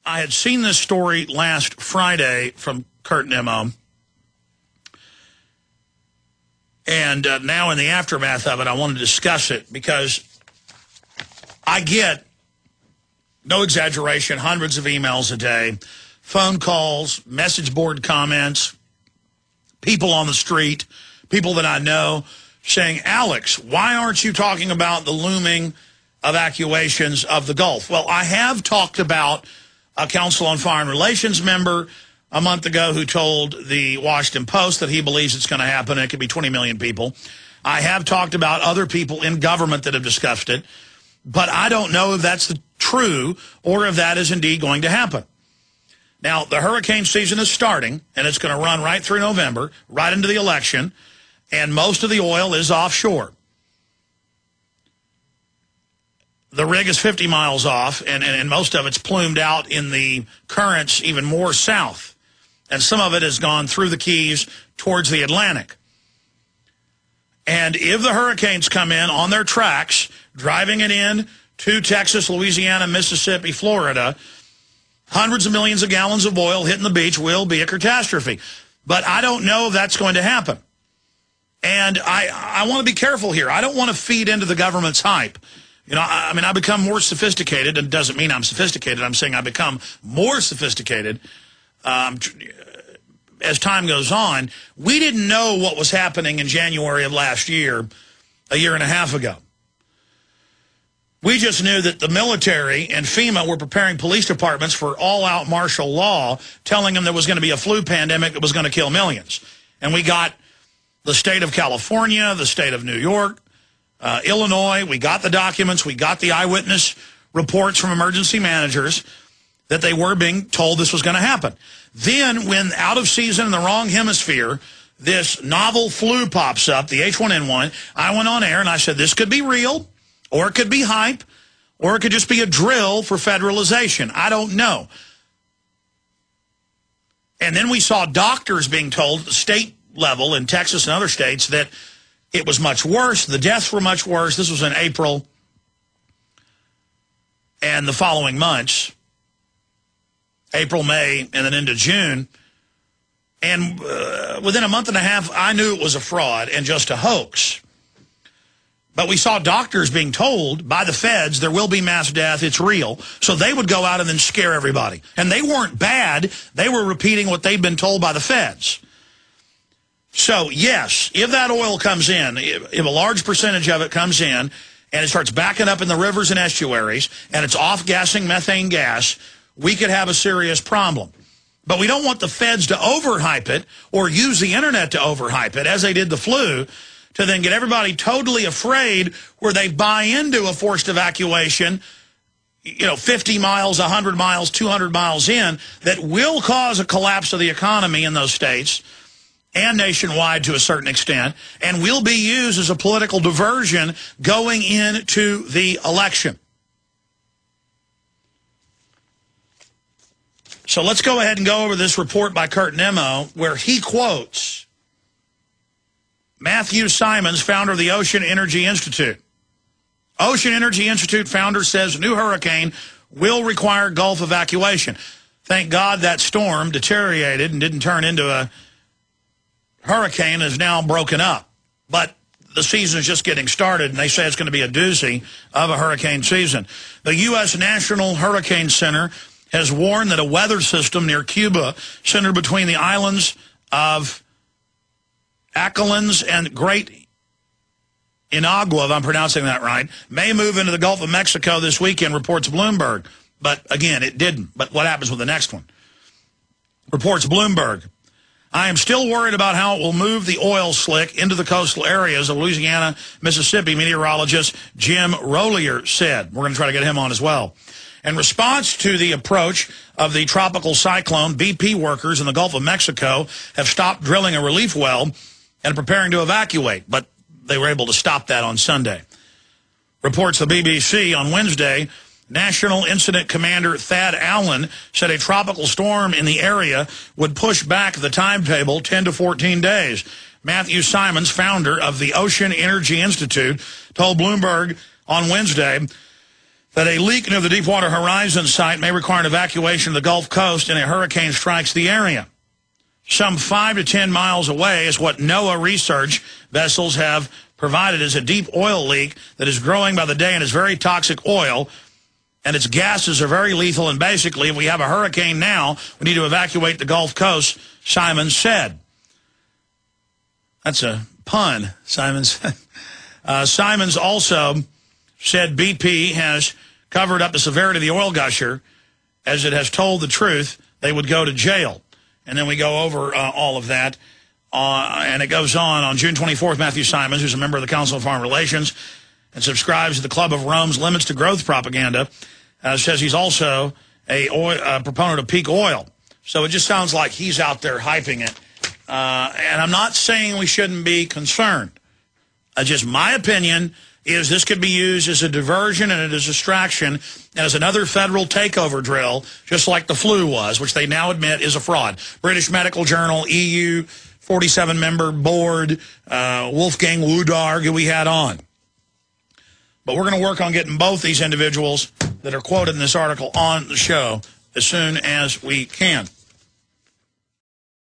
I had seen this story last Friday from Kurt Nimmo, and now in the aftermath of it, I want to discuss it because I get, no exaggeration, hundreds of emails a day, phone calls, message board comments, people on the street, people that I know saying, Alex, why aren't you talking about the looming evacuations of the Gulf? Well, I have talked about a Council on Foreign Relations member a month ago who told the Washington Post that he believes it's going to happen, and it could be 20 million people. I have talked about other people in government that have discussed it, but I don't know if that's true or if that is indeed going to happen. Now, the hurricane season is starting, and it's going to run right through November, right into the election, and most of the oil is offshore. The rig is 50 miles off, and most of it's plumed out in the currents even more south. And some of it has gone through the Keys towards the Atlantic. And if the hurricanes come in on their tracks, driving it in to Texas, Louisiana, Mississippi, Florida, hundreds of millions of gallons of oil hitting the beach will be a catastrophe. But I don't know if that's going to happen. And I want to be careful here. I don't want to feed into the government's hype. You know, I mean, I become more sophisticated, and it doesn't mean I'm sophisticated. I'm saying I become more sophisticated as time goes on. We didn't know what was happening in January of last year, a year and a half ago. We just knew that the military and FEMA were preparing police departments for all-out martial law, telling them there was going to be a flu pandemic that was going to kill millions. And we got the state of California, the state of New York, Illinois. We got the documents. We got the eyewitness reports from emergency managers that they were being told this was going to happen. Then, when out of season in the wrong hemisphere, this novel flu pops up, the H1N1, I went on air and I said, this could be real, or it could be hype, or it could just be a drill for federalization. I don't know. And then we saw doctors being told at the state level in Texas and other states that it was much worse. The deaths were much worse. This was in April and the following months, April, May, and then into June. And within a month and a half, I knew it was a fraud and just a hoax. But we saw doctors being told by the feds there will be mass death, it's real. So they would go out and then scare everybody. And they weren't bad. They were repeating what they'd been told by the feds. So, yes, if that oil comes in, if a large percentage of it comes in and it starts backing up in the rivers and estuaries and it's off-gassing methane gas, we could have a serious problem. But we don't want the feds to overhype it or use the internet to overhype it, as they did the flu, to then get everybody totally afraid where they buy into a forced evacuation, 50 miles, 100 miles, 200 miles in, that will cause a collapse of the economy in those states and nationwide to a certain extent, and will be used as a political diversion going into the election. So let's go ahead and go over this report by Kurt Nimmo, where he quotes Matthew Simons, founder of the Ocean Energy Institute. Ocean Energy Institute founder says new hurricane will require Gulf evacuation. Thank God that storm deteriorated and didn't turn into a hurricane, is now broken up. But the season is just getting started, and they say it's going to be a doozy of a hurricane season. The U.S. National Hurricane Center has warned that a weather system near Cuba, centered between the islands of Acalans and Great Inagua, if I'm pronouncing that right, may move into the Gulf of Mexico this weekend, reports Bloomberg. But, again, it didn't. But what happens with the next one? Reports Bloomberg. I am still worried about how it will move the oil slick into the coastal areas of Louisiana, Mississippi, meteorologist Jim Rollier said. We're going to try to get him on as well. In response to the approach of the tropical cyclone, BP workers in the Gulf of Mexico have stopped drilling a relief well and are preparing to evacuate, but they were able to stop that on Sunday. Reports the BBC on Wednesday, National Incident Commander Thad Allen said a tropical storm in the area would push back the timetable 10 to 14 days. Matthew Simons, founder of the Ocean Energy Institute, told Bloomberg on Wednesday that a leak near the Deepwater Horizon site may require an evacuation of the Gulf Coast and a hurricane strikes the area. Some 5 to 10 miles away is what NOAA research vessels have provided as a deep oil leak that is growing by the day and is very toxic oil, and its gases are very lethal, and basically if we have a hurricane now, we need to evacuate the Gulf Coast, Simon said. That's a pun, Simon said. Simons also said BP has covered up the severity of the oil gusher, as it has told the truth, they would go to jail. And then we go over all of that. And it goes on June 24th, Matthew Simons, who's a member of the Council of Foreign Relations and subscribes to the Club of Rome's Limits to Growth propaganda, says he's also a proponent of peak oil. So it just sounds like he's out there hyping it. And I'm not saying we shouldn't be concerned. Just my opinion is this could be used as a diversion and as a distraction and as another federal takeover drill, just like the flu was, which they now admit is a fraud. British Medical Journal, EU 47-member board, Wolfgang Wodarg, who we had on. But we're going to work on getting both these individuals that are quoted in this article on the show as soon as we can.